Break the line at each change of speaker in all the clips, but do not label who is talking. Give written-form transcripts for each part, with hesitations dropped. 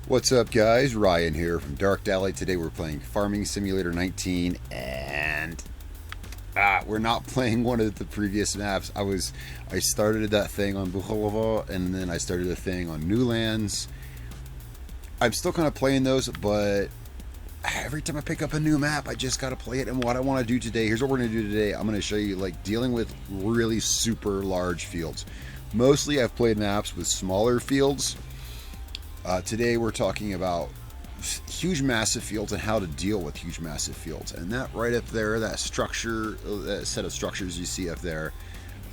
What's up, guys? Ryan here from Dark Dally. Today we're playing Farming Simulator 19, and we're not playing one of the previous maps. I started that thing on Bucholova, and then I started a thing on Newlands. I'm still kind of playing those, but every time I pick up a new map, I just gotta play it. And what I want to do today, here's what we're gonna do today. I'm gonna show you like dealing with really super large fields. Mostly, I've played maps with smaller fields. Today we're talking about huge massive fields and how to deal with huge massive fields. And that right up there, that structure, that set of structures you see up there,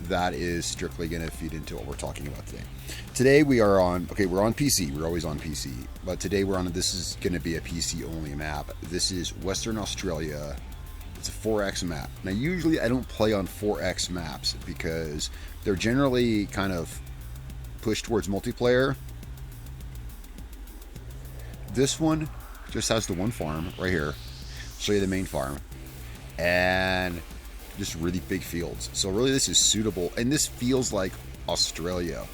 that is strictly going to feed into what we're talking about today. Today we are on, we're on PC. We're always on PC. But today we're on, this is going to be a PC only map. This is Western Australia. It's a 4X map. Now usually I don't play on 4X maps because they're generally kind of pushed towards multiplayer. This one just has the one farm right here. Show you the main farm. And just really big fields. So really this is suitable. And this feels like Australia.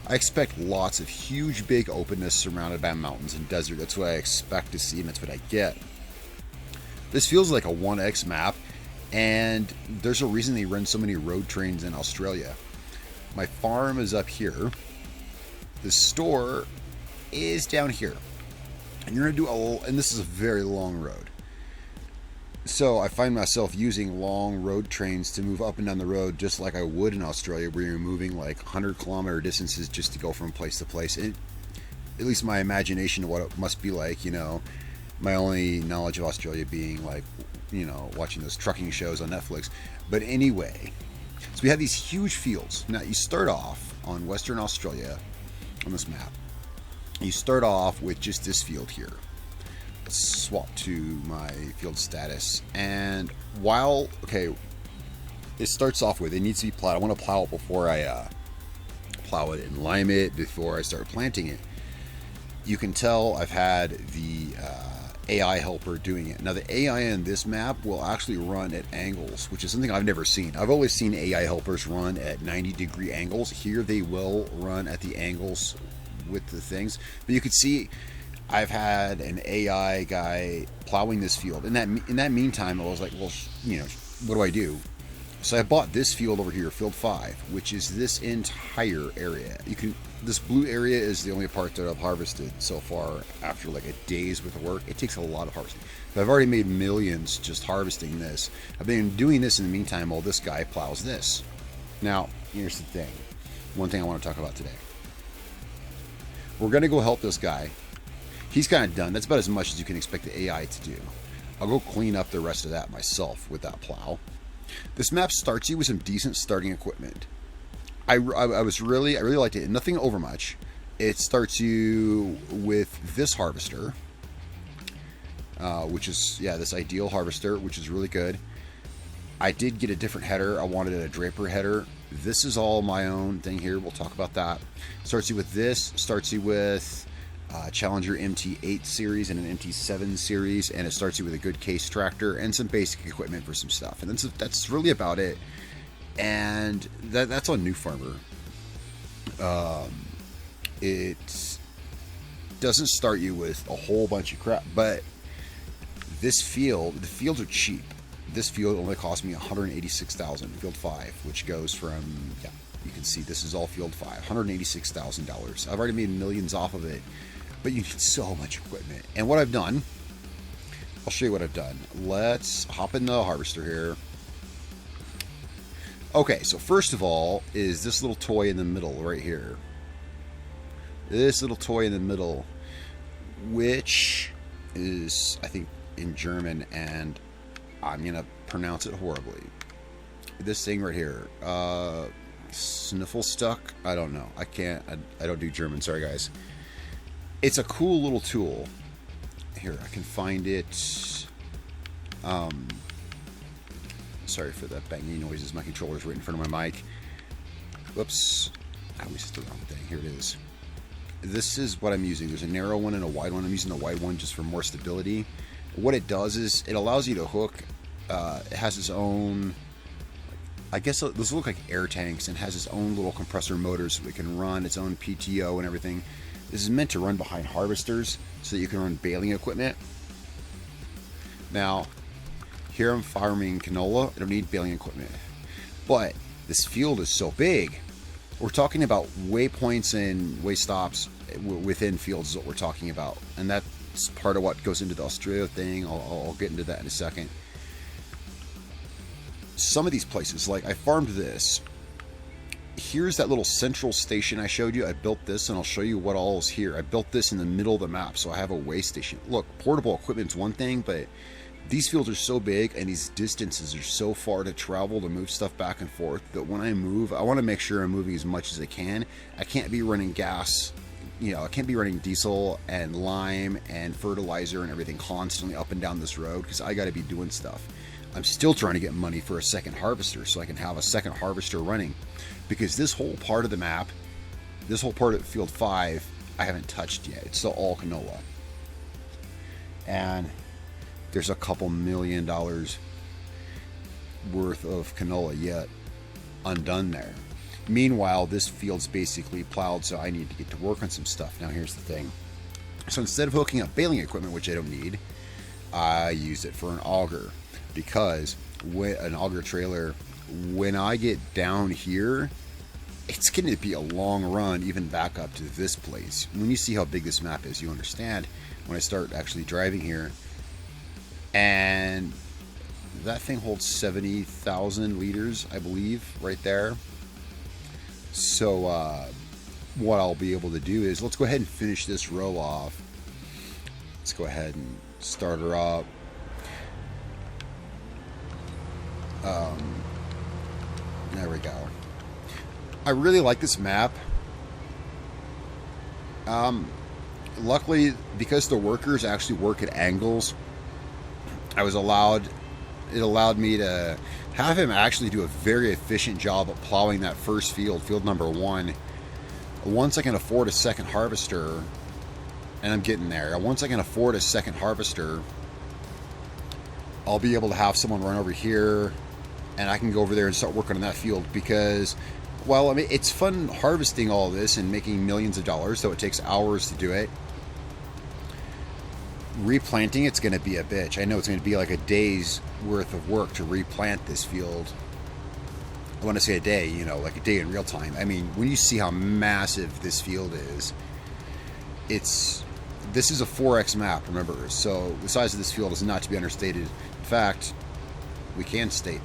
I expect lots of huge big openness surrounded by mountains and desert. That's what I expect to see, and that's what I get. This feels like a 1X map. And there's a reason they run so many road trains in Australia. My farm is up here. The store is down here. And you're going to do and this is a very long road. So I find myself using long road trains to move up and down the road just like I would in Australia, where you're moving like 100-kilometer distances just to go from place to place. And at least my imagination of what it must be like, you know, my only knowledge of Australia being like, you know, watching those trucking shows on Netflix. But anyway, so we have these huge fields. Now you start off on Western Australia on this map. You start off with just this field here. Let's swap to my field status. And while, it starts off with, it needs to be plowed. I want to plow it before I plow it and lime it before I start planting it. You can tell I've had the AI helper doing it. Now the AI in this map will actually run at angles, which is something I've never seen. I've always seen AI helpers run at 90-degree angles. Here they will run at the angles with the things, but you could see I've had an AI guy plowing this field. In that meantime, I was like, well, you know, what do I do? So I bought this field over here, field 5, which is this entire area. This blue area is the only part that I've harvested so far after like a day's worth of work. It takes a lot of harvesting, but I've already made millions just harvesting this. I've been doing this in the meantime while this guy plows this. Now, here's the thing. One thing I want to talk about today. We're going to go help this guy. He's kind of done. That's about as much as you can expect the AI to do. I'll go clean up the rest of that myself with that plow. This map starts you with some decent starting equipment. I really liked it. Nothing over much. It starts you with this harvester, which is, this ideal harvester, which is really good. I did get a different header. I wanted a draper header. This is all my own thing here. We'll talk about that. Starts you with this. Starts you with Challenger MT8 series and an MT7 series, and it starts you with a good case tractor and some basic equipment for some stuff. And that's really about it. And that's on New Farmer. It doesn't start you with a whole bunch of crap, but this field, the fields are cheap. This field only cost me $186,000, field 5, which goes from, you can see this is all field 5, $186,000. I've already made millions off of it, but you need so much equipment. And what I've done, I'll show you what I've done. Let's hop in the harvester here. Okay, so first of all is this little toy in the middle right here. This little toy in the middle, which is, I think, in German, and I'm going to pronounce it horribly. This thing right here. Sniffle stuck? I don't know. I can't. I don't do German. Sorry, guys. It's a cool little tool. Here, I can find it. Sorry for that banging noises. My controller's right in front of my mic. Whoops. I always hit the wrong thing. Here it is. This is what I'm using. There's a narrow one and a wide one. I'm using the wide one just for more stability. What it does is it allows you to hook. It has its own, I guess those look like air tanks, and has its own little compressor motors so it can run its own PTO and everything. This is meant to run behind harvesters so that you can run baling equipment. Now, here I'm farming canola. I don't need baling equipment. But this field is so big. We're talking about waypoints and way stops within fields is what we're talking about. And that's part of what goes into the Australia thing. I'll get into that in a second. Some of these places, like I farmed this. Here's that little central station I showed you. I built this, and I'll show you what all is here. I built this in the middle of the map, so I have a way station. Look, portable equipment's one thing, but these fields are so big and these distances are so far to travel to move stuff back and forth that when I move, I want to make sure I'm moving as much as I can. I can't be running gas, you know, I can't be running diesel and lime and fertilizer and everything constantly up and down this road because I got to be doing stuff. I'm still trying to get money for a second harvester so I can have a second harvester running, because this whole part of the map, this whole part of field 5, I haven't touched yet. It's still all canola. And there's a couple $1 million worth of canola yet undone there. Meanwhile, this field's basically plowed, so I need to get to work on some stuff. Now here's the thing. So instead of hooking up baling equipment, which I don't need, I use it for an auger. Because an auger trailer, when I get down here, it's going to be a long run even back up to this place. When you see how big this map is, you understand when I start actually driving here. And that thing holds 70,000 liters, I believe, right there. So what I'll be able to do is, let's go ahead and finish this row off. Let's go ahead and start her up. There we go. I really like this map. Luckily, because the workers actually work at angles, it allowed me to have him actually do a very efficient job of plowing that first field number 1. Once I can afford a second harvester, and I'm getting there, once I can afford a second harvester, I'll be able to have someone run over here, and I can go over there and start working on that field. Because, well, I mean, it's fun harvesting all this and making millions of dollars, so it takes hours to do it. Replanting, it's going to be a bitch. I know it's going to be like a day's worth of work to replant this field. I want to say a day, you know, like a day in real time. I mean, when you see how massive this field is, this is a 4x map, remember, so the size of this field is not to be understated. In fact, we can state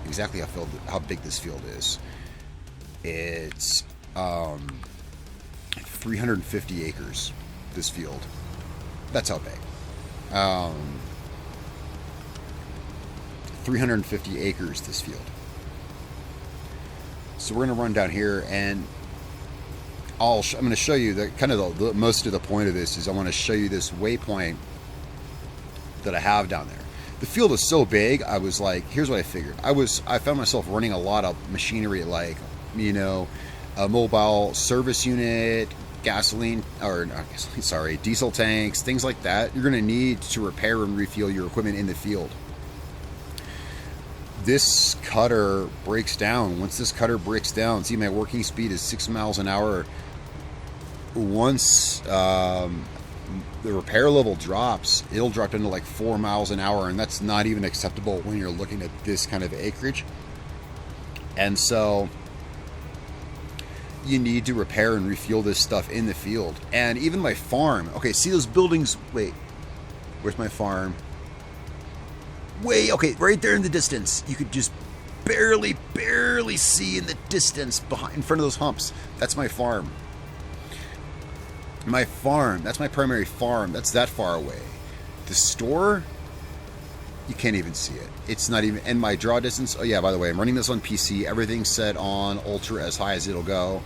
exactly how big this field is. It's 350 acres, this field. That's how big. 350 acres, this field. So we're going to run down here, and I'm going to show you the kind of the most of the point of this is I want to show you this waypoint that I have down there. The field is so big, I was like, here's what I figured. I found myself running a lot of machinery, like, you know, a mobile service unit, gasoline, or not gasoline, sorry, diesel tanks, things like that. You're going to need to repair and refuel your equipment in the field. This cutter breaks down. Once this cutter breaks down, see, my working speed is 6 miles an hour. Once the repair level drops, it'll drop into like 4 miles an hour, and that's not even acceptable when you're looking at this kind of acreage. And so you need to repair and refuel this stuff in the field. And even my farm, okay, see those buildings, wait, where's my farm? Okay, right there in the distance. You could just barely see in the distance in front of those humps. That's my farm. My farm, that's my primary farm. That's that far away. The store, you can't even see it. It's not even, and my draw distance, oh yeah, by the way, I'm running this on PC. Everything's set on ultra as high as it'll go.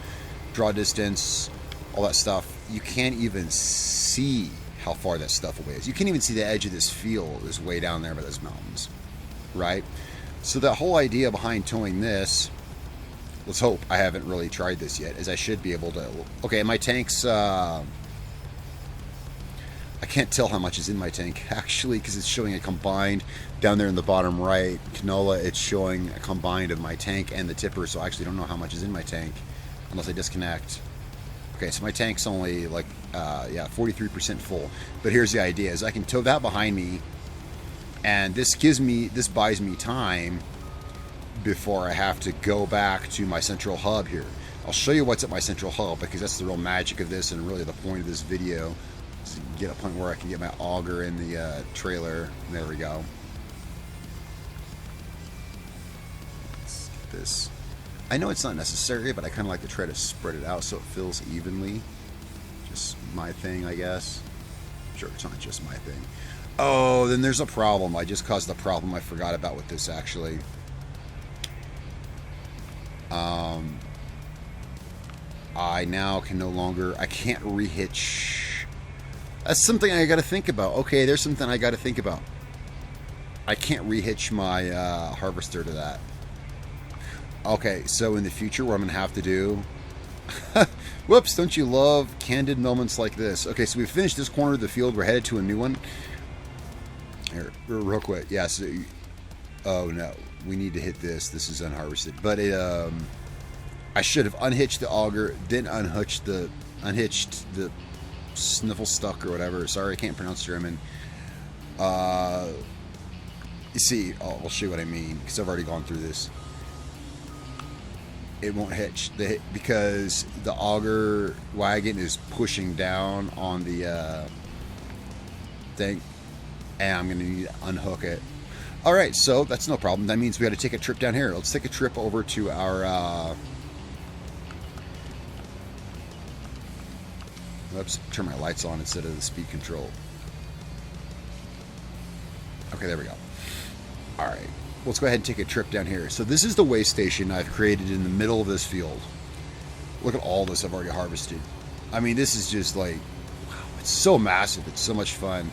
Draw distance, all that stuff. You can't even see how far that stuff away is. You can't even see the edge of this field is way down there by those mountains, right? So the whole idea behind towing this, let's hope, I haven't really tried this yet, is I should be able to, okay, my tank's, I can't tell how much is in my tank, actually, because it's showing a combined, down there in the bottom right, canola, it's showing a combined of my tank and the tipper, so I actually don't know how much is in my tank, unless I disconnect. Okay, so my tank's only like, yeah, 43% full. But here's the idea: is I can tow that behind me, and this buys me time before I have to go back to my central hub here. I'll show you what's at my central hub, because that's the real magic of this, and really the point of this video is to get a point where I can get my auger in the trailer. And there we go. Let's get this. I know it's not necessary, but I kind of like to try to spread it out so it fills evenly. Just my thing, I guess. Sure, it's not just my thing. Oh, then there's a problem. I just caused a problem I forgot about with this, actually. I now can no longer... I can't rehitch. That's something I got to think about. Okay, there's something I got to think about. I can't rehitch my harvester to that. Okay, so in the future, what I'm going to have to do... Whoops, don't you love candid moments like this? Okay, so we finished this corner of the field. We're headed to a new one. Here, real quick. Yeah, so... Oh, no. We need to hit this. This is unharvested. But it, I should have unhitched the auger, then unhitched the sniffle stuck or whatever. Sorry, I can't pronounce German. You see, I'll show you what I mean, because I've already gone through this. It won't hitch because the auger wagon is pushing down on the thing, and I'm going to need to unhook it. All right, so that's no problem. That means we got to take a trip down here. Let's take a trip over to our... Oops, turn my lights on instead of the speed control. Okay, there we go. All right, let's go ahead and take a trip down here. So this is the way station I've created in the middle of this field. Look at all this I've already harvested. I mean, this is just like, wow, it's so massive. It's so much fun.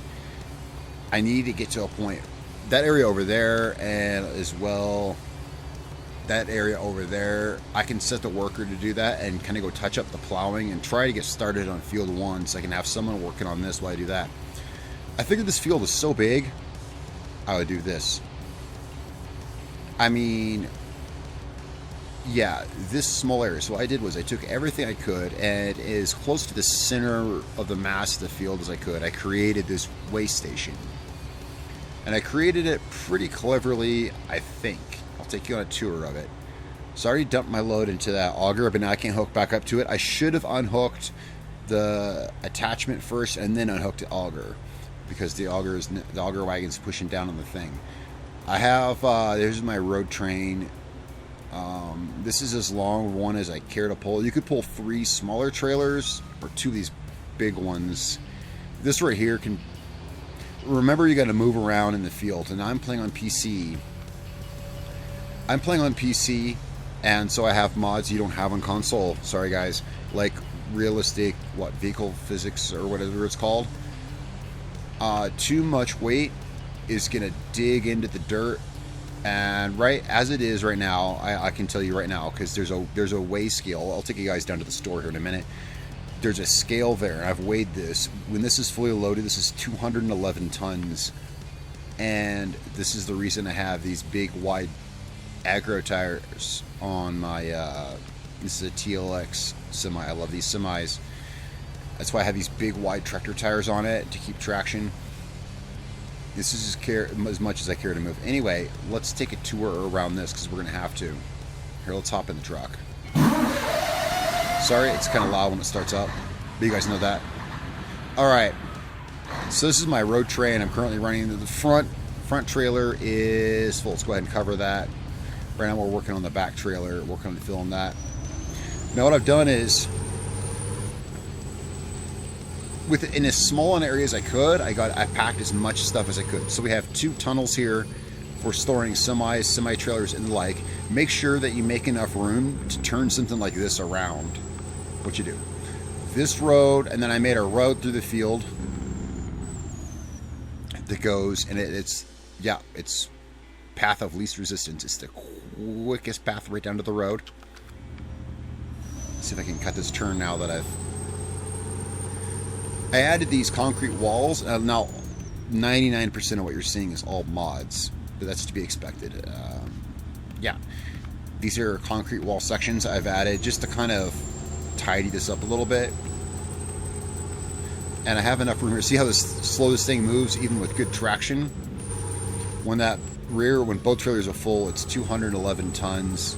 I need to get to a point. That area over there, and as well that area over there, I can set the worker to do that and kind of go touch up the plowing and try to get started on field 1 so I can have someone working on this while I do that. I figured this field is so big, I would do this. I mean, yeah, this small area. So what I did was I took everything I could, and as close to the center of the mass of the field as I could, I created this way station. And I created it pretty cleverly, I think. I'll take you on a tour of it. So I already dumped my load into that auger, but now I can't hook back up to it. I should have unhooked the attachment first and then unhooked the auger, because the auger wagon's pushing down on the thing. I have, there's my road train. This is as long one as I care to pull. You could pull 3 smaller trailers or 2 of these big ones. This right here can... Remember, you got to move around in the field, and I'm playing on PC. And so I have mods you don't have on console. Sorry, guys. Like realistic, vehicle physics or whatever it's called. Too much weight is gonna dig into the dirt, and right as it is right now, I can tell you right now, because there's a weigh scale. I'll take you guys down to the store here in a minute. There's a scale there, and I've weighed this. When this is fully loaded, this is 211 tons. And this is the reason I have these big, wide aggro tires on my, this is a TeknoAXE semi. I love these semis. That's why I have these big, wide tractor tires on it to keep traction. This is as much as I care to move. Anyway, let's take a tour around this, because we're going to have to. Here, let's hop in the truck. Sorry, it's kind of loud when it starts up, but you guys know that. Alright, so this is my road train. I'm currently running the front trailer is full. Let's go ahead and cover that. Right now we're working on the back trailer, working on filling that. Now what I've done is, in as small an area as I could, I packed as much stuff as I could. So we have 2 tunnels here for storing semis, semi-trailers, and the like. Make sure that you make enough room to turn something like this around. What you do. This road, and then I made a road through the field that goes, and it's path of least resistance. It's the quickest path right down to the road. Let's see if I can cut this turn now that I added these concrete walls. Now, 99% of what you're seeing is all mods, but that's to be expected. Yeah, these are concrete wall sections I've added just to kind of tidy this up a little bit. And I have enough room here. See how slow this thing moves, even with good traction? When both trailers are full, it's 211 tons.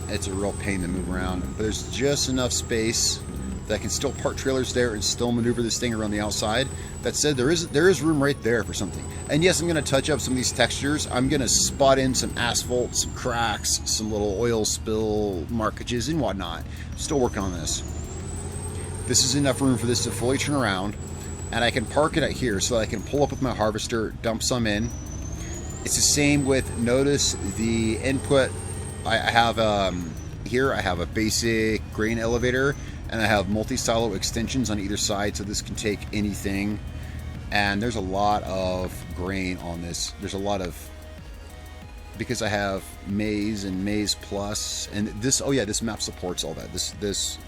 It's a real pain to move around. But there's just enough space that I can still park trailers there and still maneuver this thing around the outside. That said, there is room right there for something. And yes, I'm going to touch up some of these textures. I'm going to spot in some asphalt, some cracks, some little oil spill markages and whatnot. Still working on this. This is enough room for this to fully turn around. And I can park it out here so that I can pull up with my harvester, dump some in. It's the same with, notice the input. I have here I have a basic grain elevator, and I have multi-silo extensions on either side, so this can take anything. And there's a lot of grain on this. There's a lot of, because I have maize and maize plus, and this, oh yeah, this map supports all that. This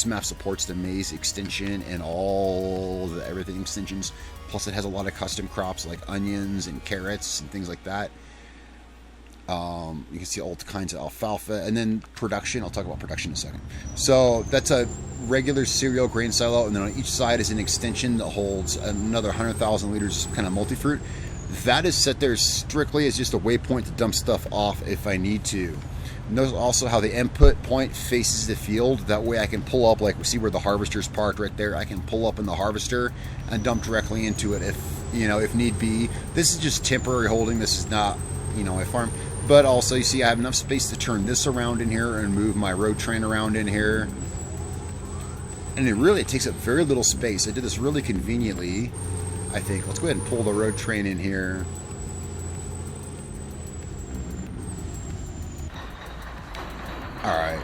map supports the maize extension and all the everything extensions. Plus, it has a lot of custom crops like onions and carrots and things like that. You can see all kinds of alfalfa, and then production. I'll talk about production in a second. So that's a regular cereal grain silo, and then on each side is an extension that holds another 100,000 liters kind of multi-fruit. That is set there strictly as just a waypoint to dump stuff off if I need to. Notice also how the input point faces the field. That way I can pull up, like, see where the harvester's parked right there. I can pull up in the harvester and dump directly into it if need be. This is just temporary holding. This is not, a farm. But also, you see, I have enough space to turn this around in here and move my road train around in here. And it takes up very little space. I did this really conveniently, I think. Let's go ahead and pull the road train in here. Alright.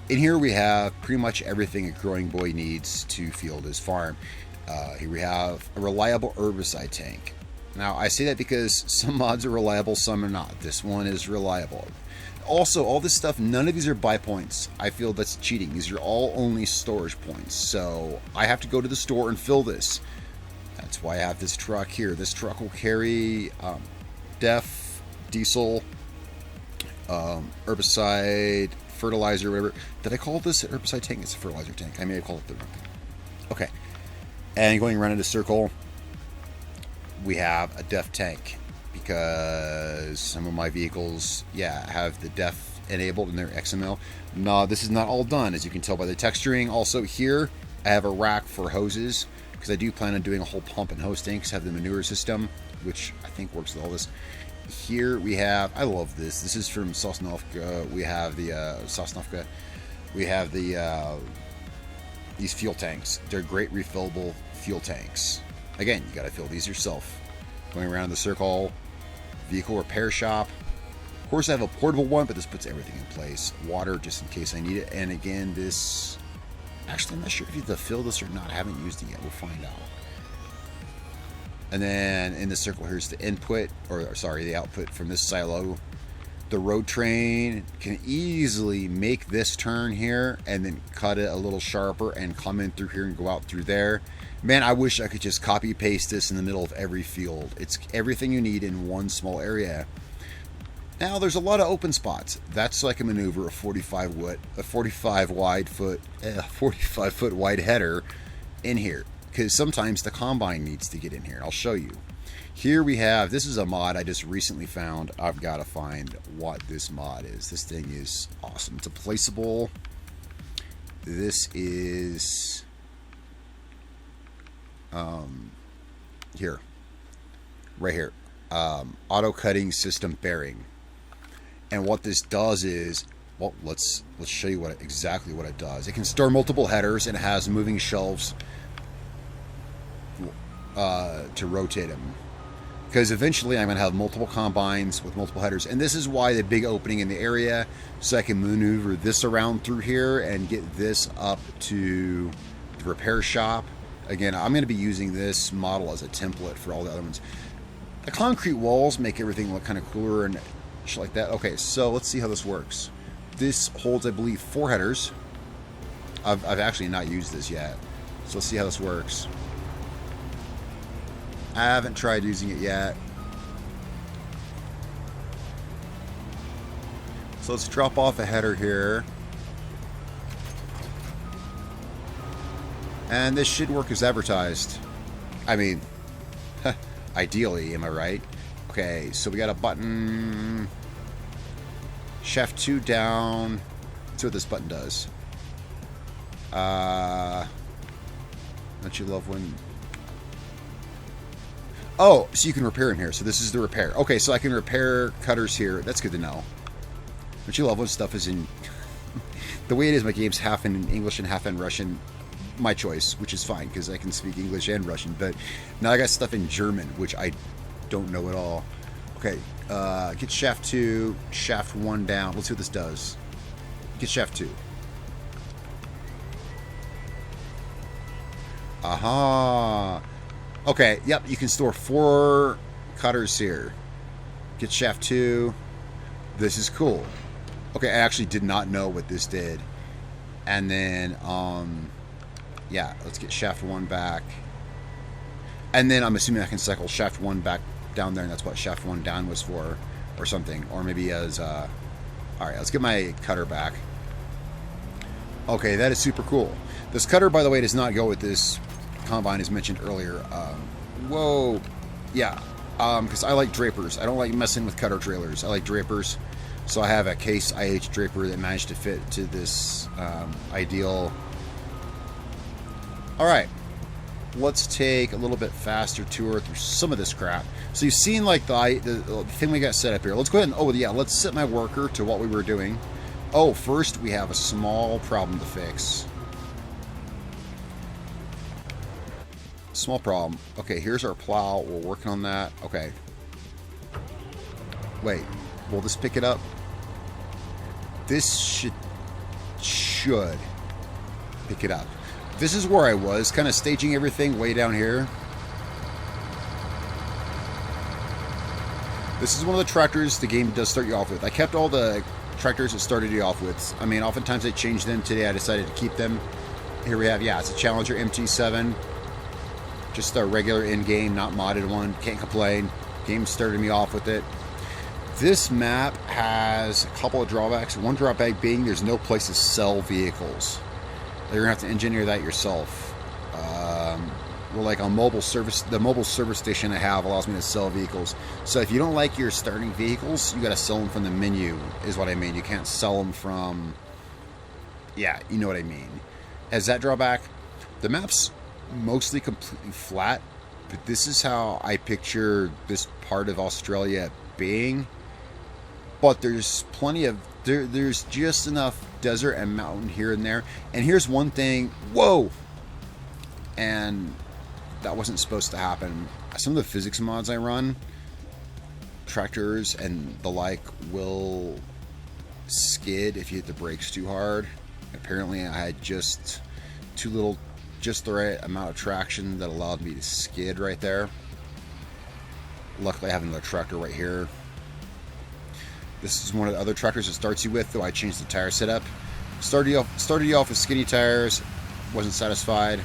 In here we have pretty much everything a growing boy needs to field his farm. Here we have a reliable herbicide tank. Now, I say that because some mods are reliable, some are not. This one is reliable. Also, all this stuff, none of these are buy points. I feel that's cheating. These are all only storage points. So, I have to go to the store and fill this. That's why I have this truck here. This truck will carry DEF, diesel, herbicide, fertilizer, whatever. Did I call this an herbicide tank? It's a fertilizer tank. I may have called it the wrong thing. Okay. And going around in a circle, we have a DEF tank because some of my vehicles, have the DEF enabled in their XML. No, this is not all done, as you can tell by the texturing. Also here, I have a rack for hoses because I do plan on doing a whole pump and hose tanks. Have the manure system, which I think works with all this. Here we have, I love this. This is from Sosnovka. We have the Sosnovka. We have the these fuel tanks. They're great refillable fuel tanks. Again, you got to fill these yourself. Going around the circle, vehicle repair shop. Of course, I have a portable one, but this puts everything in place. Water, just in case I need it. And again, this... Actually, I'm not sure if you have to fill this or not. I haven't used it yet. We'll find out. And then in the circle, here's the input, the output from this silo. The road train can easily make this turn here and then cut it a little sharper and come in through here and go out through there. Man, I wish I could just copy paste this in the middle of every field. It's everything you need in one small area. Now there's a lot of open spots. That's so I can maneuver a 45 foot wide header in here, because sometimes the combine needs to get in here. I'll show you. Here we have, this is a mod I just recently found. I've got to find what this mod is. This thing is awesome. It's a placeable. This is here, right here, auto cutting system bearing. And what this does is, well, let's show you exactly what it does. It can store multiple headers and it has moving shelves to rotate them. Because eventually I'm going to have multiple combines with multiple headers. And this is why the big opening in the area, so I can maneuver this around through here and get this up to the repair shop. Again, I'm going to be using this model as a template for all the other ones. The concrete walls make everything look kind of cooler and shit like that. Okay, so let's see how this works. This holds, I believe, 4 headers. I've actually not used this yet. So let's see how this works. I haven't tried using it yet. So let's drop off a header here. And this should work as advertised. I mean, ideally, am I right? Okay, so we got a button. Shaft 2 down. Let's see what this button does. Don't you love when... Oh, so you can repair in here. So this is the repair. Okay, so I can repair cutters here. That's good to know. Don't you love when stuff is in... The way it is, my game's half in English and half in Russian. My choice, which is fine, because I can speak English and Russian. But now I got stuff in German, which I don't know at all. Okay, get shaft 2, shaft 1 down. Let's see what this does. Get shaft 2. Aha. Okay, yep, you can store 4 cutters here. Get shaft 2. This is cool. Okay, I actually did not know what this did. And then, yeah, let's get shaft 1 back. And then I'm assuming I can cycle shaft 1 back down there, and that's what shaft 1 down was for, or something. Or maybe as, alright, let's get my cutter back. Okay, that is super cool. This cutter, by the way, does not go with this combine as mentioned earlier. Whoa. Yeah, because I like drapers. I don't like messing with cutter trailers. I like drapers. So I have a Case IH draper that managed to fit to this ideal. Alright. Let's take a little bit faster tour through some of this crap. So you've seen like the thing we got set up here. Let's go ahead and, oh yeah, let's set my worker to what we were doing. Oh, first we have a small problem to fix. Small problem. Okay, here's our plow. We're working on that. Okay. Wait, will this pick it up? This should pick it up. This is where I was, kind of staging everything way down here. This is one of the tractors the game does start you off with. I kept all the tractors it started you off with. I mean, oftentimes they change them. Today I decided to keep them. Here we have, yeah, it's a Challenger MT7. Just a regular in-game, not modded one. Can't complain. Game started me off with it. This map has a couple of drawbacks. One drawback being there's no place to sell vehicles. You're going to have to engineer that yourself. Well, like on mobile service, the mobile service station I have allows me to sell vehicles. So if you don't like your starting vehicles, you got to sell them from the menu, is what I mean. You can't sell them from... Yeah, you know what I mean. As that drawback, the map's mostly completely flat, but this is how I picture this part of Australia being. But there's plenty of... There's just enough desert and mountain here and there. And here's one thing. Whoa! And that wasn't supposed to happen. Some of the physics mods I run, tractors and the like, will skid if you hit the brakes too hard. Apparently I had just the right amount of traction that allowed me to skid right there. Luckily I have another tractor right here. This is one of the other tractors it starts you with, though I changed the tire setup. Started you off with skinny tires. Wasn't satisfied.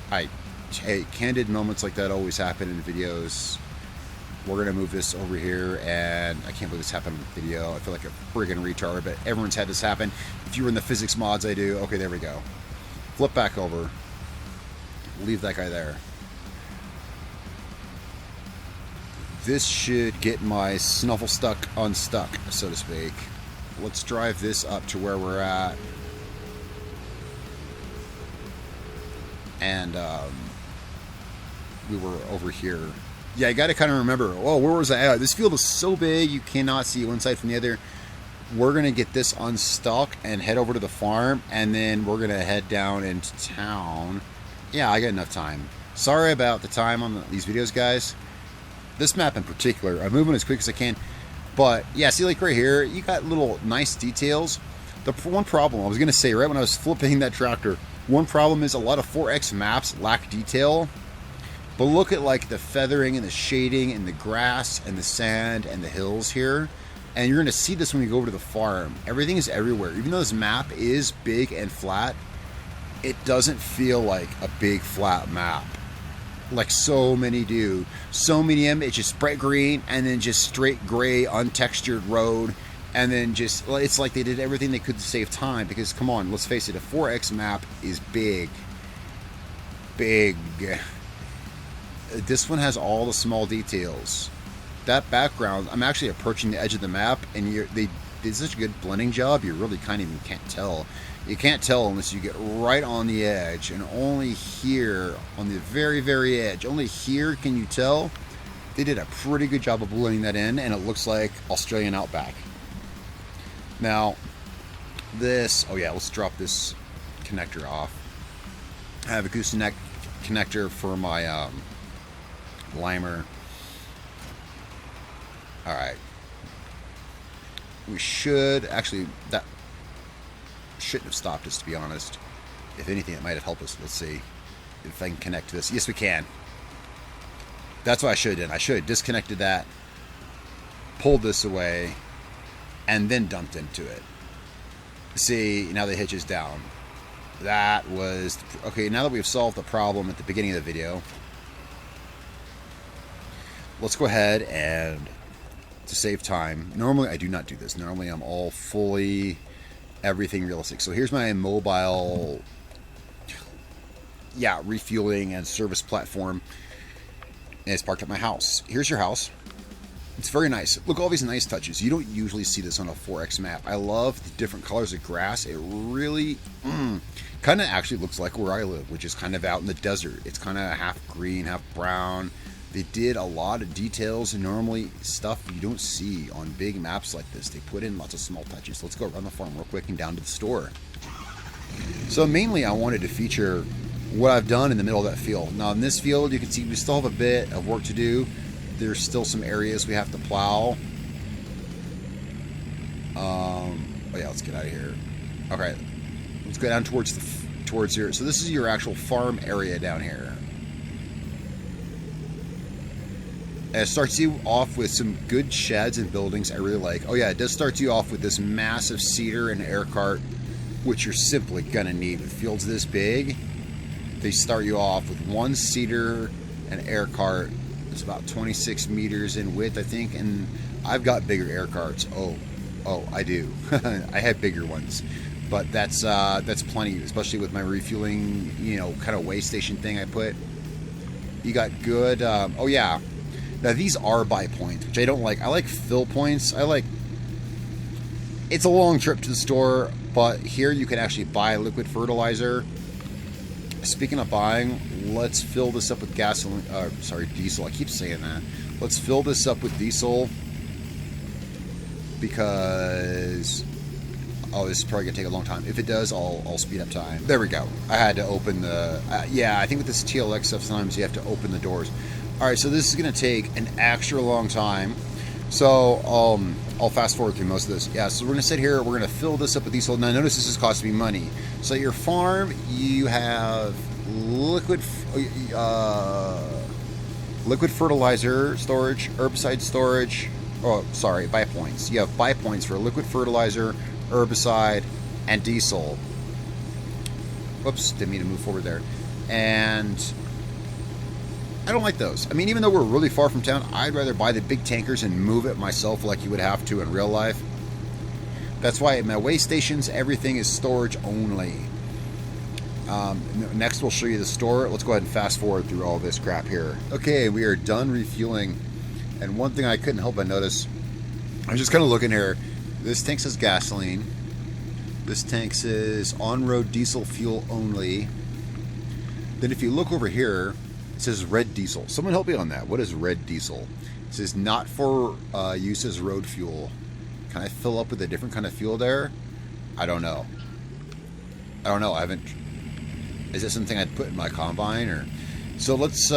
Hey, candid moments like that always happen in videos. We're going to move this over here, and I can't believe this happened in the video. I feel like a friggin' retard, but everyone's had this happen. If you were in the physics mods, I do. Okay, there we go. Flip back over. Leave that guy there. This should get my snuffle stuck unstuck, so to speak. Let's drive this up to where we're at. And we were over here. Yeah, you got to kind of remember, oh, where was I at? This field is so big, you cannot see one side from the other. We're going to get this unstuck and head over to the farm, and then we're going to head down into town. Yeah, I got enough time. Sorry about the time on these videos, guys. This map in particular, I'm moving as quick as I can. But, yeah, see, like right here, you got little nice details. The one problem, I was going to say right when I was flipping that tractor, one problem is a lot of 4X maps lack detail. But look at like the feathering and the shading and the grass and the sand and the hills here. And you're going to see this when we go over to the farm. Everything is everywhere. Even though this map is big and flat, it doesn't feel like a big flat map. like so many do. So many of them, it's just bright green and then just straight gray, untextured road. And then just, it's like they did everything they could to save time. Because, come on, let's face it, a 4X map is big. Big. This one has all the small details. That background, I'm actually approaching the edge of the map, and they did such a good blending job, you really kind of even can't tell. You can't tell unless you get right on the edge, and only here, on the very, very edge, only here can you tell. They did a pretty good job of blending that in, and it looks like Australian outback. Now, this, oh yeah, let's drop this connector off. I have a gooseneck connector for my limer. Alright. We should, actually, that shouldn't have stopped us, to be honest. If anything, it might have helped us. Let's see if I can connect to this. Yes, we can. That's what I should have done. I should have disconnected that, pulled this away, and then dumped into it. See, now the hitch is down. That was... Okay, now that we've solved the problem at the beginning of the video, let's go ahead and, to save time, normally I do not do this. Normally I'm all fully everything realistic. So here's my mobile, refueling and service platform. And it's parked at my house. Here's your house. It's very nice. Look at all these nice touches. You don't usually see this on a 4X map. I love the different colors of grass. It really kind of actually looks like where I live, which is kind of out in the desert. It's kind of half green, half brown. They did a lot of details and normally stuff you don't see on big maps like this. They put in lots of small touches. Let's go around the farm real quick and down to the store. So mainly I wanted to feature what I've done in the middle of that field. Now in this field, you can see we still have a bit of work to do. There's still some areas we have to plow. Oh yeah, let's get out of here. Okay, let's go down towards here. So this is your actual farm area down here. And it starts you off with some good sheds and buildings I really like. Oh yeah, it does start you off with this massive seeder and air cart, which you're simply gonna need with fields this big. They start you off with one seeder and air cart. It's about 26 meters in width, I think, and I've got bigger air carts. Oh, I do. I have bigger ones, but that's plenty, especially with my refueling, kind of way station thing I put. You got good. Oh yeah. Now these are buy points, which I don't like. I like fill points. It's a long trip to the store, but here you can actually buy liquid fertilizer. Speaking of buying, let's fill this up with gasoline. Diesel. I keep saying that. Let's fill this up with diesel because this is probably gonna take a long time. If it does, I'll speed up time. There we go. I had to open the. I think with this TLX stuff, sometimes you have to open the doors. All right, so this is gonna take an extra long time. So I'll fast forward through most of this. Yeah, so we're gonna sit here. We're gonna fill this up with diesel. Now notice this is costing me money. So at your farm, you have liquid fertilizer storage, herbicide storage. Oh, sorry, buy points. You have buy points for liquid fertilizer, herbicide, and diesel. Whoops, didn't mean to move forward there. And I don't like those. I mean, even though we're really far from town, I'd rather buy the big tankers and move it myself like you would have to in real life. That's why at my way stations, everything is storage only. Next, we'll show you the store. Let's go ahead and fast forward through all this crap here. Okay, we are done refueling. And one thing I couldn't help but notice, I was just kind of looking here. This tank says gasoline. This tank says on-road diesel fuel only. Then if you look over here, it says red diesel. Someone help me on that. What is red diesel? It says not for use as road fuel. Can I fill up with a different kind of fuel there? I don't know. I haven't. Is that something I'd put in my combine or? So let's.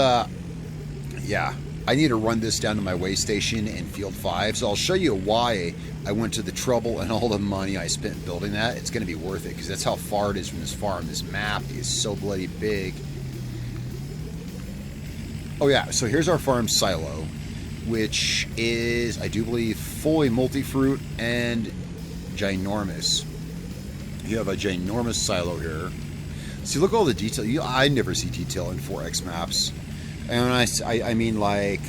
I need to run this down to my way station in Field 5. So I'll show you why I went to the trouble and all the money I spent building that. It's going to be worth it because that's how far it is from this farm. This map is so bloody big. Oh yeah, so here's our farm silo, which is, I do believe, fully multi-fruit and ginormous. You have a ginormous silo here. See, look at all the detail. I never see detail in 4X maps. And when I mean like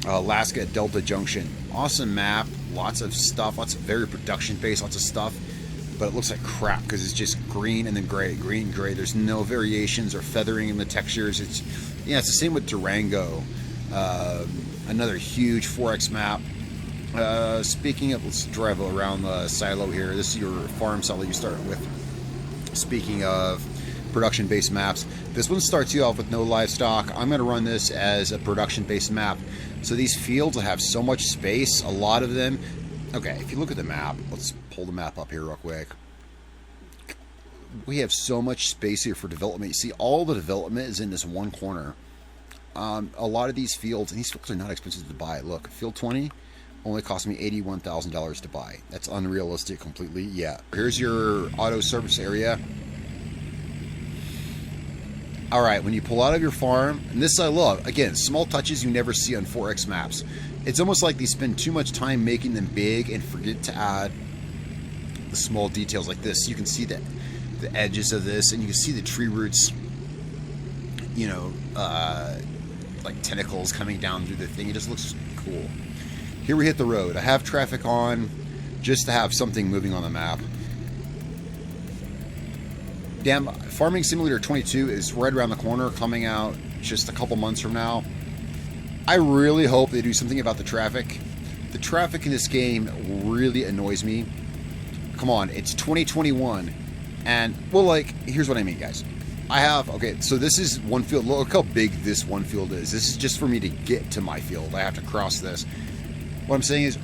Alaska at Delta Junction. Awesome map, lots of stuff, lots of very production based, lots of stuff. But it looks like crap because it's just green and then gray, green, gray. There's no variations or feathering in the textures. It's the same with Durango. Another huge 4X map. Speaking of, let's drive around the silo here. This is your farm silo you start with. Speaking of production-based maps, this one starts you off with no livestock. I'm going to run this as a production-based map. So these fields will have so much space, a lot of them. Okay, if you look at the map, let's pull the map up here real quick. We have so much space here for development. You see, all the development is in this one corner. A lot of these fields, and these fields are not expensive to buy. Look, field 20 only cost me $81,000 to buy. That's unrealistic completely. Yeah. Here's your auto service area. All right, when you pull out of your farm, and this I love, again, small touches you never see on 4X maps. It's almost like they spend too much time making them big and forget to add the small details like this. You can see the edges of this, and you can see the tree roots, you know, like tentacles coming down through the thing. It just looks cool. Here we hit the road. I have traffic on just to have something moving on the map. Damn, Farming Simulator 22 is right around the corner, coming out just a couple months from now. I really hope they do something about the traffic. The traffic in this game really annoys me. Come on, it's 2021. And, well, like, here's what I mean, guys. I have, okay, so this is one field. Look how big this one field is. This is just for me to get to my field. I have to cross this. What I'm saying is,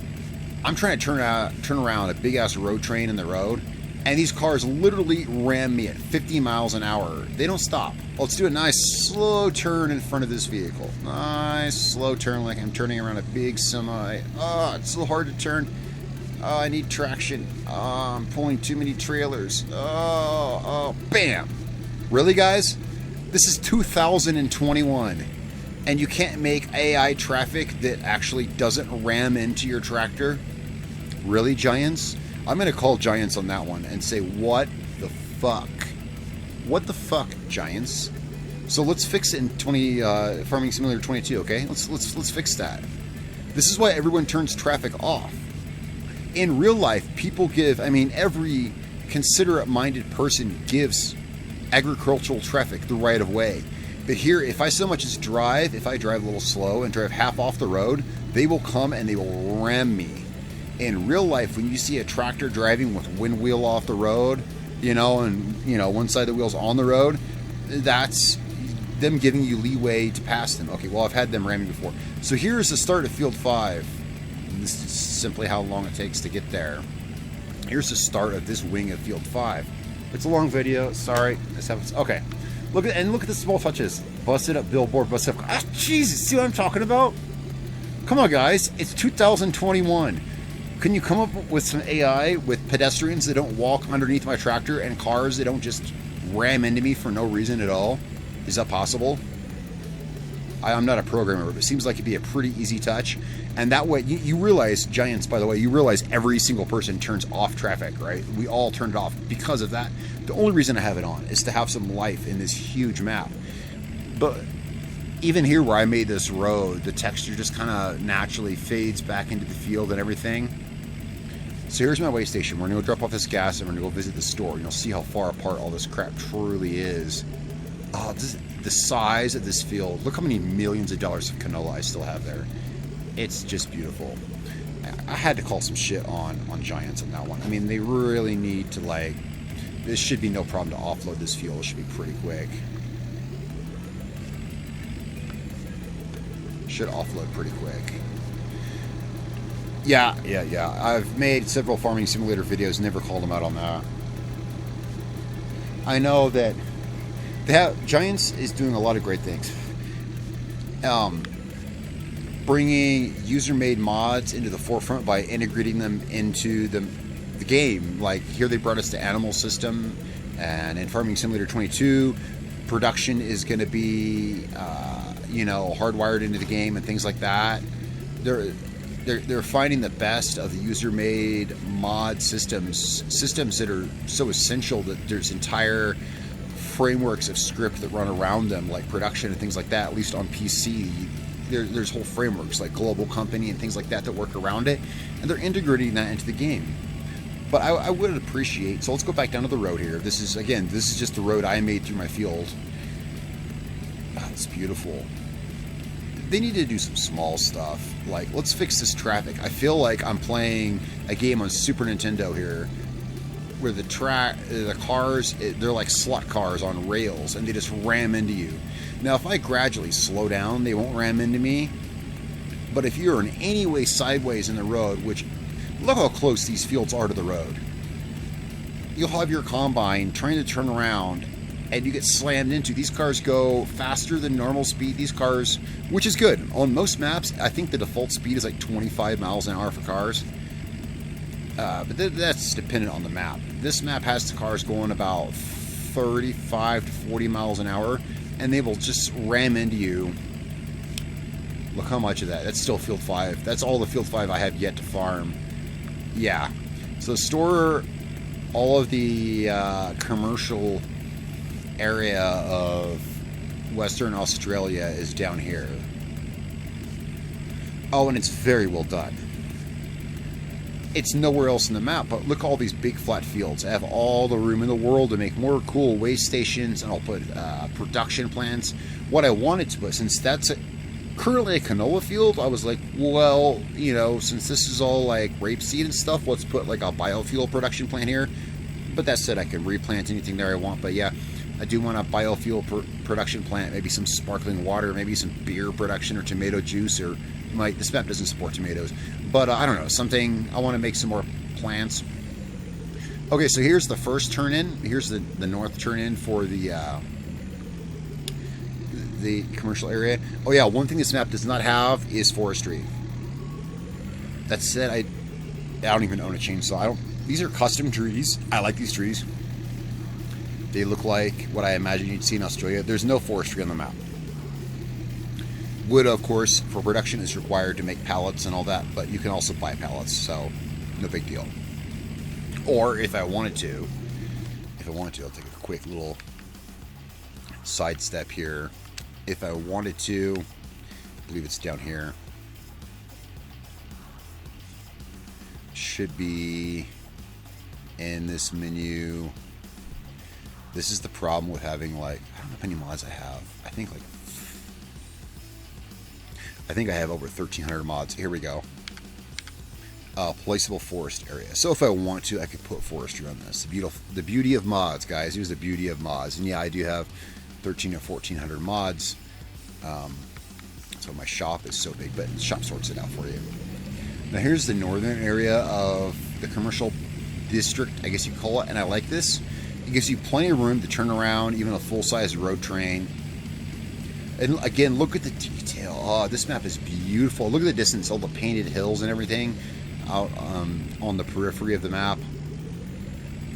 I'm trying to turn around a big-ass road train in the road, and these cars literally ram me at 50 miles an hour. They don't stop. Let's do a nice slow turn in front of this vehicle. Nice slow turn like I'm turning around a big semi. Oh, it's so hard to turn. Oh, I need traction. Oh, I'm pulling too many trailers. Oh, bam. Really, guys? This is 2021. And you can't make AI traffic that actually doesn't ram into your tractor? Really, Giants? I'm going to call Giants on that one and say, what the fuck? What the fuck, Giants? So let's fix it in Farming Simulator 22, okay? Let's fix that. This is why everyone turns traffic off. In real life, people give, I mean, every considerate-minded person gives agricultural traffic the right of way. But here, if I so much as drive, if I drive a little slow and drive half off the road, they will come and they will ram me. In real life, when you see a tractor driving with one wheel off the road, you know, and, you know, one side of the wheel's on the road, that's them giving you leeway to pass them. Okay, well, I've had them ram me before. So here's the start of Field 5. And this is simply how long it takes to get there. Here's the start of this wing of Field 5. It's a long video. Sorry. This happens. Okay. Look at the small touches. Busted up billboard, busted up. Ah, Jesus, see what I'm talking about? Come on, guys. It's 2021. Can you come up with some AI with pedestrians that don't walk underneath my tractor and cars that don't just ram into me for no reason at all? Is that possible? I'm not a programmer, but it seems like it'd be a pretty easy touch. And that way, you realize, Giants, by the way, you realize every single person turns off traffic, right? We all turned it off because of that. The only reason I have it on is to have some life in this huge map. But even here where I made this road, the texture just kind of naturally fades back into the field and everything. So here's my way station. We're going to go drop off this gas and we're going to go visit the store. And you'll see how far apart all this crap truly is. Oh, the size of this field. Look how many millions of dollars of canola I still have there. It's just beautiful. I had to call some shit on Giants on that one. I mean, they really need to, like, this should be no problem to offload this fuel. It should be pretty quick. Should offload pretty quick. Yeah. I've made several Farming Simulator videos, never called them out on that. I know that Giants is doing a lot of great things. Bringing user-made mods into the forefront by integrating them into the game. Like here they brought us the animal system, and in Farming Simulator 22, production is going to be hardwired into the game and things like that. They're finding the best of the user-made mod systems that are so essential that there's entire frameworks of script that run around them, like production and things like that. At least on PC, there's whole frameworks like Global Company and things like that that work around it, and they're integrating that into the game. But I would appreciate, so let's go back down to the road here. This is just the road I made through my field. Oh, it's beautiful. They need to do some small stuff. Like, let's fix this traffic. I feel like I'm playing a game on Super Nintendo here, where the cars, they're like slot cars on rails, and they just ram into you. Now, if I gradually slow down, they won't ram into me. But if you're in any way sideways in the road, which, look how close these fields are to the road. You'll have your combine trying to turn around, and you get slammed into. These cars go faster than normal speed. These cars, which is good. On most maps, I think the default speed is like 25 miles an hour for cars. But that's dependent on the map. This map has the cars going about 35 to 40 miles an hour, and they will just ram into you. Look how much of that. That's still Field 5. That's all the Field 5 I have yet to farm. Yeah. So store all of the commercial area of Western Australia is down here. Oh, and it's very well done. It's nowhere else in the map, but look at all these big flat fields. I have all the room in the world to make more cool way stations, and I'll put production plants. What I wanted to put, since that's currently a canola field, I was like, well, you know, since this is all like rapeseed and stuff, let's put like a biofuel production plant here. But that said, I can replant anything there I want. But yeah, I do want a biofuel production plant, maybe some sparkling water, maybe some beer production or tomato juice, or this map doesn't support tomatoes. But I don't know, something, I want to make some more plants. Okay, so here's the first turn in. Here's the north turn in for the commercial area. Oh yeah, one thing this map does not have is forestry. That said, I don't even own a chainsaw. These are custom trees. I like these trees. They look like what I imagine you'd see in Australia. There's no forestry on the map. Wood, of course, for production is required to make pallets and all that, but you can also buy pallets, so no big deal. Or if I wanted to, I'll take a quick little sidestep here. If I wanted to, I believe it's down here. Should be in this menu. This is the problem with having, like, I don't know how many mods I have. I think I have over 1,300 mods. Here we go. Placeable forest area. So if I want to, I could put forestry on this. The beauty of mods, guys. Here's the beauty of mods. And yeah, I do have 1,300 or 1,400 mods. So my shop is so big, but the shop sorts it out for you. Now here's the northern area of the commercial district, I guess you call it, and I like this. It gives you plenty of room to turn around, even a full-size road train. And again, look at the detail. Oh, this map is beautiful. Look at the distance, all the painted hills and everything out on the periphery of the map.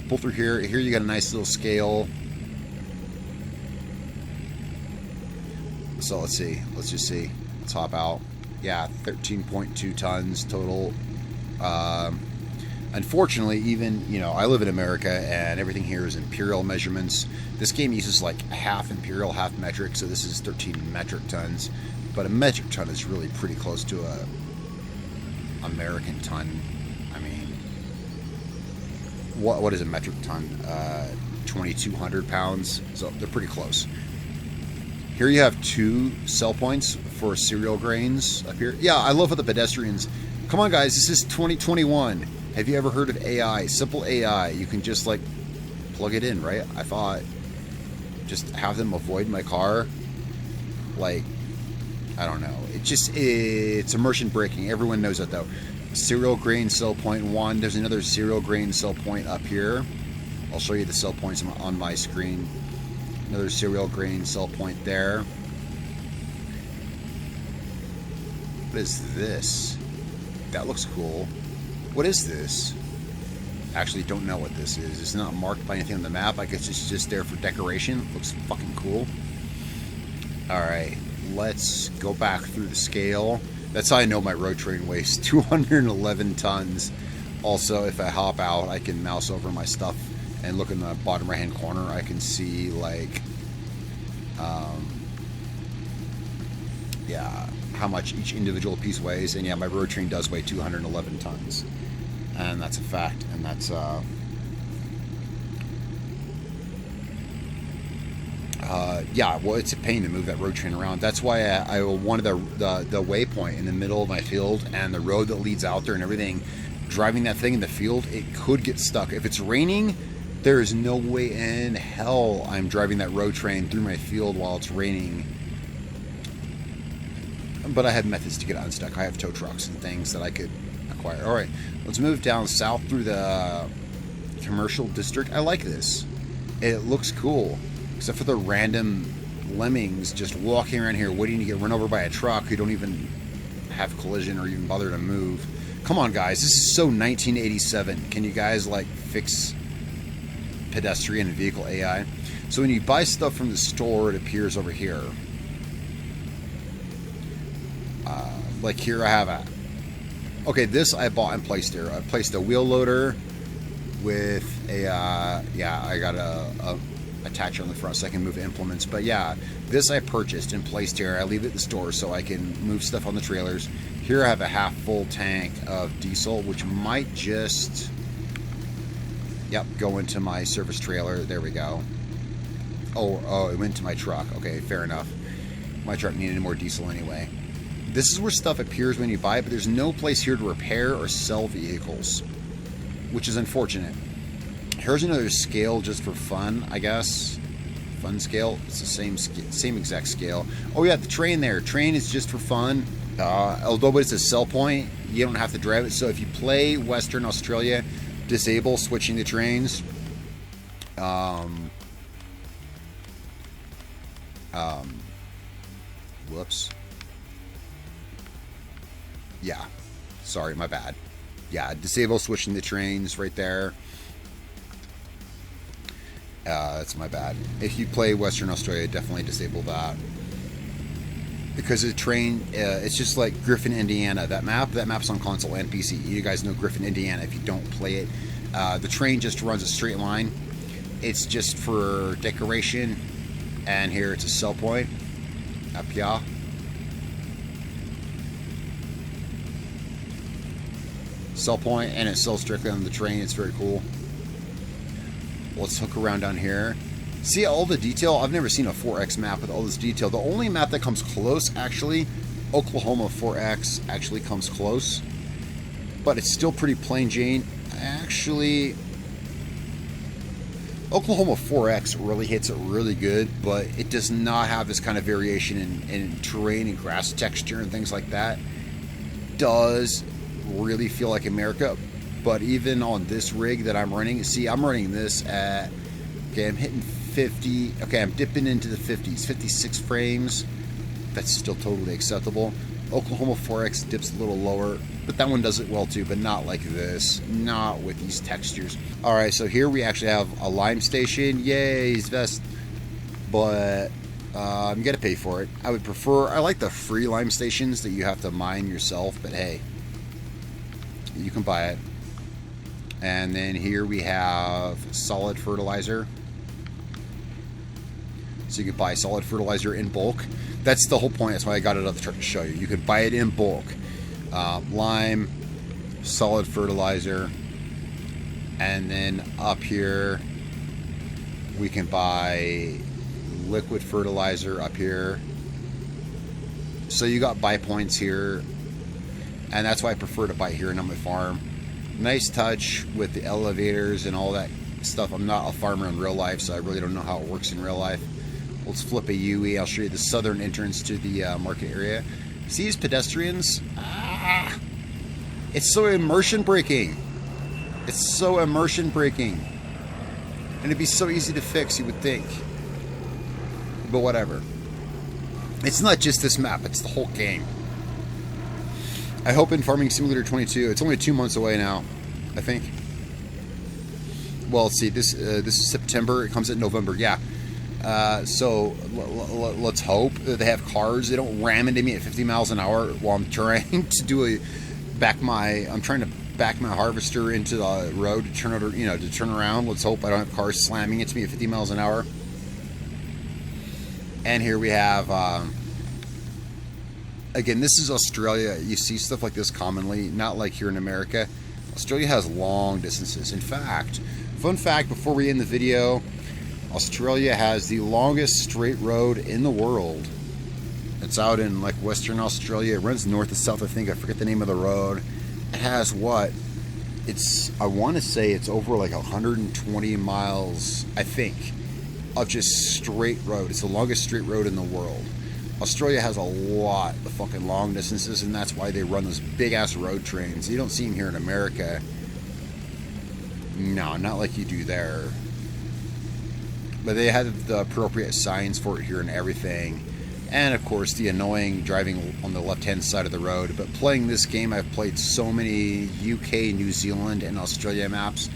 Pull through here. Here you got a nice little scale. So let's see. Let's just see. Let's hop out. Yeah, 13.2 tons total. Unfortunately, even, you know, I live in America and everything here is imperial measurements. This game uses like half imperial, half metric, so this is 13 metric tons. But a metric ton is really pretty close to a American ton. I mean, what is a metric ton? 2,200 pounds. So they're pretty close. Here you have 2 sell points for cereal grains up here. Yeah, I love how the pedestrians. Come on, guys, this is 2021. Have you ever heard of AI? Simple AI. You can just like plug it in, right? I thought just have them avoid my car. Like, I don't know. It's immersion braking. Everyone knows that though. Cereal grain sell point 1. There's another cereal grain sell point up here. I'll show you the sell points on my screen. Another cereal grain sell point there. What is this? That looks cool. What is this? Actually, don't know what this is. It's not marked by anything on the map. I guess it's just there for decoration. Looks fucking cool. Alright, let's go back through the scale. That's how I know my road train weighs 211 tons. Also, if I hop out, I can mouse over my stuff and look in the bottom right hand corner, I can see like yeah, how much each individual piece weighs. And yeah, my road train does weigh 211 tons, and that's a fact. And that's yeah, well, it's a pain to move that road train around. That's why I wanted the waypoint in the middle of my field and the road that leads out there and everything. Driving that thing in the field, it could get stuck. If it's raining, there is no way in hell I'm driving that road train through my field while it's raining. But I have methods to get unstuck. I have tow trucks and things that I could acquire. All right, let's move down south through the commercial district. I like this. It looks cool, except for the random lemmings just walking around here waiting to get run over by a truck who don't even have collision or even bother to move. Come on, guys. This is so 1987. Can you guys, like, fix pedestrian and vehicle AI? So when you buy stuff from the store, it appears over here. Like here I have a... Okay, this I bought and placed here. I placed a wheel loader with a... yeah, I got a attacher on the front so I can move implements. But yeah, this I purchased and placed here. I leave it at the store so I can move stuff on the trailers. Here I have a half full tank of diesel, which might just... Yep, go into my service trailer. There we go. Oh, it went to my truck. Okay, fair enough. My truck needed more diesel anyway. This is where stuff appears when you buy it, but there's no place here to repair or sell vehicles, which is unfortunate. Here's another scale just for fun, I guess. Fun scale. It's the same exact scale. Oh yeah, the train there. Train is just for fun. Although it's a sell point, you don't have to drive it. So if you play Western Australia, disable switching the trains. Whoops. Yeah, sorry, my bad. Yeah, disable switching the trains right there. That's my bad. If you play Western Australia, definitely disable that. Because the train, it's just like Griffin, Indiana. That map's on console and PC. You guys know Griffin, Indiana if you don't play it. The train just runs a straight line. It's just for decoration. And here it's a sell point. Up here. Sell point, and it sells strictly on the train. It's very cool. Let's hook around down here. See all the detail? I've never seen a 4X map with all this detail. The only map that comes close, actually, Oklahoma 4X actually comes close. But it's still pretty plain Jane. Actually, Oklahoma 4X really hits it really good, but it does not have this kind of variation in terrain and grass texture and things like that. It does really feel like America, but even on this rig that I'm running, see, I'm running this at, okay, I'm hitting 50, okay, I'm dipping into the 50s, 56 frames. That's still totally acceptable. Oklahoma 4X dips a little lower, but that one does it well too, but not like this, not with these textures. All right, so here we actually have a lime station. Yay, vest, but you gotta pay for it. I would prefer, I like the free lime stations that you have to mine yourself, but hey, you can buy it. And then here we have solid fertilizer. So you can buy solid fertilizer in bulk. That's the whole point. That's why I got it out of the truck to show you. You can buy it in bulk. Lime, solid fertilizer, and then up here we can buy liquid fertilizer up here. So you got buy points here, and that's why I prefer to buy here and on my farm. Nice touch with the elevators and all that stuff. I'm not a farmer in real life, so I really don't know how it works in real life. Let's flip a UE. I'll show you the southern entrance to the market area. See these pedestrians? Ah, it's so immersion breaking. It's so immersion breaking. And it'd be so easy to fix, you would think. But whatever. It's not just this map, it's the whole game. I hope in Farming Simulator 22, it's only 2 months away now, I think. Well, let's see, this is September, it comes in November, yeah. So let's hope that they have cars. They don't ram into me at 50 miles an hour while I'm trying to do I'm trying to back my harvester into the road to turn it, to turn around. Let's hope I don't have cars slamming into me at 50 miles an hour. And here we have, again, this is Australia. You see stuff like this commonly, not like here in America. Australia has long distances. In fact, fun fact before we end the video, Australia has the longest straight road in the world. It's out in like Western Australia. It runs north to south, I think. I forget the name of the road. It has what? I want to say it's over like 120 miles, I think, of just straight road. It's the longest straight road in the world. Australia has a lot of fucking long distances, and that's why they run those big ass road trains. You don't see them here in America. No, not like you do there. But they have the appropriate signs for it here and everything. And of course the annoying driving on the left hand side of the road. But playing this game, I've played so many UK, New Zealand, and Australia maps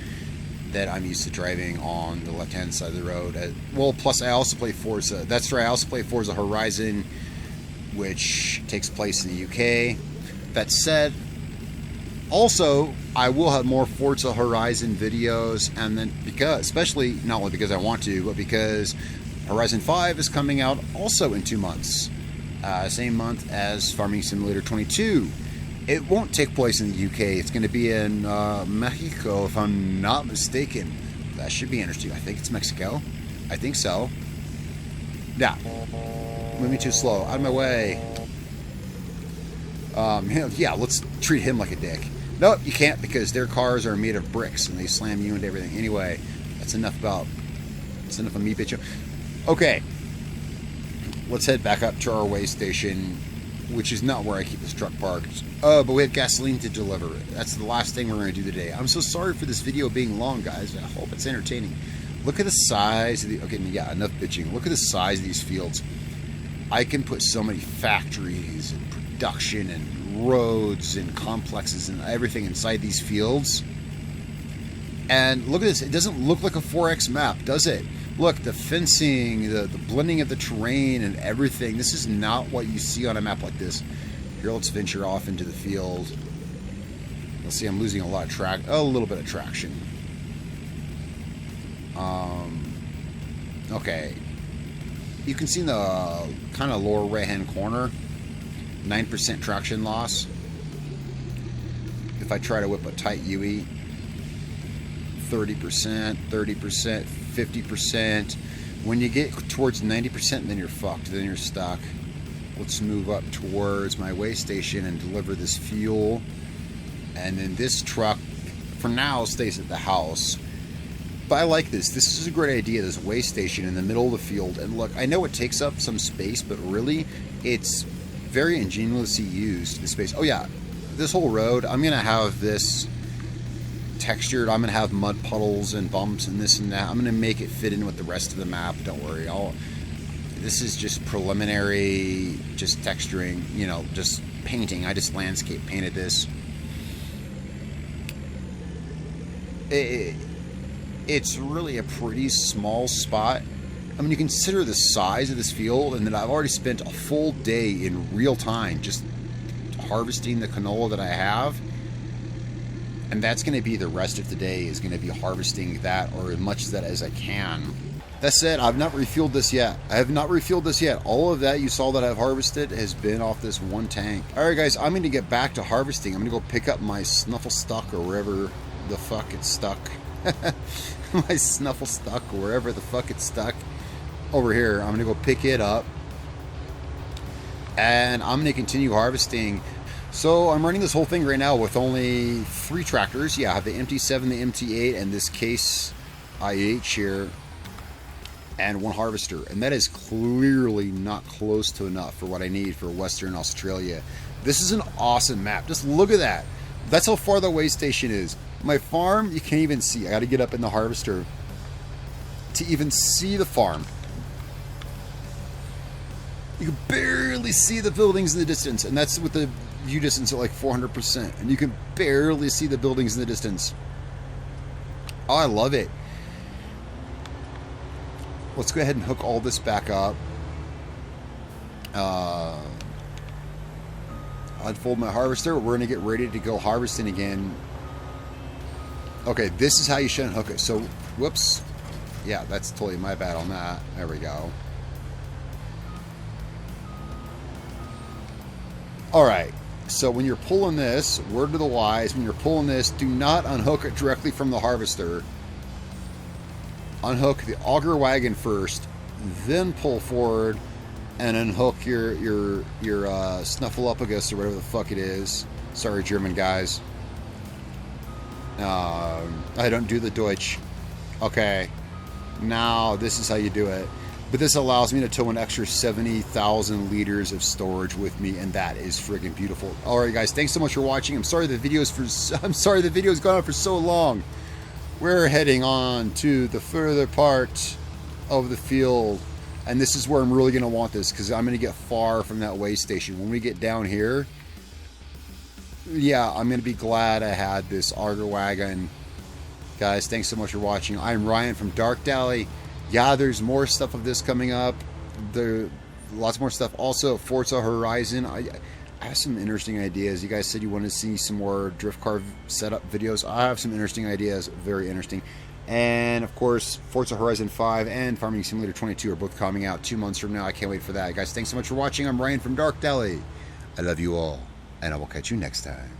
that I'm used to driving on the left hand side of the road. Well, plus I also play Forza. That's right, I also play Forza Horizon, which takes place in the UK. That said, also I will have more Forza Horizon videos, and then because, especially not only because I want to, but because Horizon 5 is coming out also in 2 months. Same month as Farming Simulator 22. It won't take place in the UK. It's going to be in Mexico, if I'm not mistaken. That should be interesting. I think it's Mexico. I think so. Yeah. Moving too slow. Out of my way. Yeah, let's treat him like a dick. Nope, you can't, because their cars are made of bricks and they slam you into everything. Anyway, that's enough of me, bitch. Okay, let's head back up to our way station, which is not where I keep this truck parked. Oh, but we have gasoline to deliver. That's the last thing we're going to do today. I'm so sorry for this video being long, guys. I hope it's entertaining. Look at the size of the... Okay, yeah, enough bitching. Look at the size of these fields. I can put so many factories and production and roads and complexes and everything inside these fields. And look at this. It doesn't look like a 4X map, does it? Look, the fencing, the blending of the terrain and everything. This is not what you see on a map like this. Here, let's venture off into the field. You'll see I'm losing a lot of a little bit of traction. Okay. You can see in the kind of lower right-hand corner, 9% traction loss. If I try to whip a tight UE, 30%, 30%, 50%. When you get towards 90%, then you're fucked. Then you're stuck. Let's move up towards my way station and deliver this fuel. And then this truck, for now, stays at the house. But I like this. This is a great idea, this way station in the middle of the field. And look, I know it takes up some space, but really, it's very ingeniously used, the space. Oh yeah, this whole road, I'm going to have this textured. I'm going to have mud puddles and bumps and this and that. I'm going to make it fit in with the rest of the map. Don't worry. This is just preliminary, just texturing, just painting. I just landscape painted this. It's really a pretty small spot. I mean, you consider the size of this field, and that I've already spent a full day in real time just harvesting the canola that I have. And that's going to be the rest of the day, is going to be harvesting that, or as much of that as I can. That said, I've not refueled this yet. I have not refueled this yet. All of that you saw that I've harvested has been off this one tank. Alright guys, I'm going to get back to harvesting. I'm going to go pick up my snuffle stuck, or wherever the fuck it's stuck. My snuffle stuck, or wherever the fuck it's stuck. Over here, I'm going to go pick it up. And I'm going to continue harvesting. So I'm running this whole thing right now with only 3 tractors. Yeah, I have the MT7, the MT8, and this Case IH here, and 1 harvester. And that is clearly not close to enough for what I need for Western Australia. This is an awesome map. Just look at that. That's how far the way station is. My farm, you can't even see. I got to get up in the harvester to even see the farm. You can barely see the buildings in the distance, and that's with the view distance at like 400%, and you can barely see the buildings in the distance. Oh, I love it. Let's go ahead and hook all this back up. Unfold my harvester. We're going to get ready to go harvesting again Okay, this is how you should unhook it. So, whoops. Yeah, that's totally my bad on that. There we go. Alright, so when you're pulling this, word to the wise, when you're pulling this, do not unhook it directly from the harvester. Unhook the auger wagon first, then pull forward and unhook your snuffleupagus or whatever the fuck it is. Sorry, German guys. I don't do the Deutsch. Okay, now this is how you do it. But this allows me to tow an extra 70,000 liters of storage with me, and that is friggin' beautiful. All right, guys, thanks so much for watching. I'm sorry the video's gone on for so long. We're heading on to the further part of the field, and this is where I'm really gonna want this because I'm gonna get far from that way station. When we get down here, yeah, I'm gonna be glad I had this auger wagon. Guys, thanks so much for watching. I'm Ryan from Dark Dally. Yeah, there's more stuff of this coming up. There, lots more stuff. Also, Forza Horizon. I have some interesting ideas. You guys said you wanted to see some more drift car setup videos. I have some interesting ideas. Very interesting. And, of course, Forza Horizon 5 and Farming Simulator 22 are both coming out 2 months from now. I can't wait for that. Guys, thanks so much for watching. I'm Ryan from Dark Dally. I love you all, and I will catch you next time.